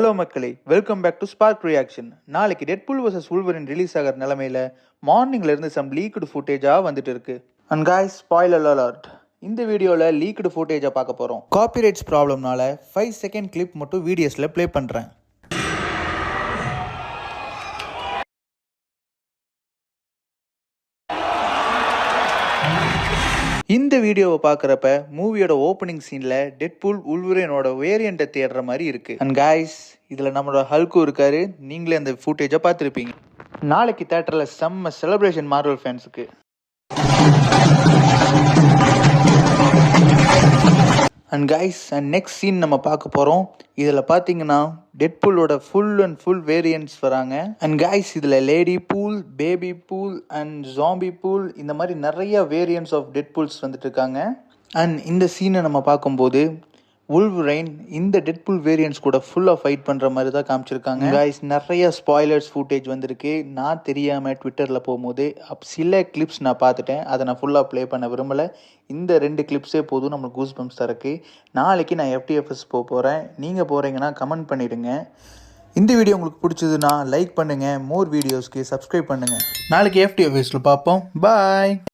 Hello மக்களே, welcome back to Spark Reaction. நாளைக்கு டெட்பூல் vs வூல்வரின் ரிலீஸ் ஆகிற நிலமையில மார்னிங்ல இருந்து சம் லீக்டு ஃபுட்டேஜாக வந்துட்டு இருக்கு. அண்ட் காய்ஸ், ஸ்பாயிலர் அலர்ட், இந்த வீடியோவில் லீக்டு ஃபுட்டேஜை பார்க்க போகிறோம். காப்பிரைட்ஸ் ப்ராப்ளம்னால 5 செகண்ட் கிளிப் மட்டும் வீடியோஸில் ப்ளே பண்ணுறேன். இந்த வீடியோவை பார்க்குறப்ப மூவியோட ஓப்பனிங் சீனில் டெட்பூல் வூல்வரினோட வேரியண்ட்டை தேடுற மாதிரி இருக்குது. அண்ட் காய்ஸ், இதில் நம்மளோட ஹல்கும் இருக்காரு. நீங்களே அந்த ஃபுட்டேஜை பார்த்துருப்பீங்க. நாளைக்கு தேட்டரில் செம்ம செலிப்ரேஷன் மார்வல் ஃபேன்ஸுக்கு. And guys, and next scene நம்ம பார்க்க போகிறோம். இதில் பார்த்தீங்கன்னா டெட்பூலோட ஃபுல் வேரியன்ட்ஸ் வராங்க. அண்ட் கைஸ், இதில் lady pool, baby pool and zombie pool, இந்த மாதிரி நிறைய வேரியன்ட்ஸ் ஆஃப் டெட்பூல்ஸ் வந்துட்டு இருக்காங்க. அண்ட் இந்த சீனை நம்ம பார்க்கும்போது வூல்வரைன் இந்த டெட்பூல் வேரியன்ட்ஸ் கூட ஃபுல்லாக ஃபைட் பண்ணுற மாதிரி தான் காமிச்சிருக்காங்க. கைஸ், நிறைய ஸ்பாய்லர்ஸ் ஃபுட்டேஜ் வந்திருக்கு. நான் தெரியாமல் ட்விட்டரில் போகும்போது சில கிளிப்ஸ் நான் பார்த்துட்டேன். அதை நான் ஃபுல்லாக ப்ளே பண்ண விரும்பலை. இந்த 2 கிளிப்ஸே போதும் நம்மளுக்கு கூஸ் பம்ப்ஸ் தான் இருக்குது. நாளைக்கு நான் FTFS போகிறேன். நீங்கள் போகிறீங்கன்னா கமெண்ட் பண்ணிவிடுங்க. இந்த வீடியோ உங்களுக்கு பிடிச்சதுன்னா லைக் பண்ணுங்கள். மோர் வீடியோஸ்க்கு சப்ஸ்கிரைப் பண்ணுங்கள். நாளைக்கு FTFSல பார்ப்போம். பாய்.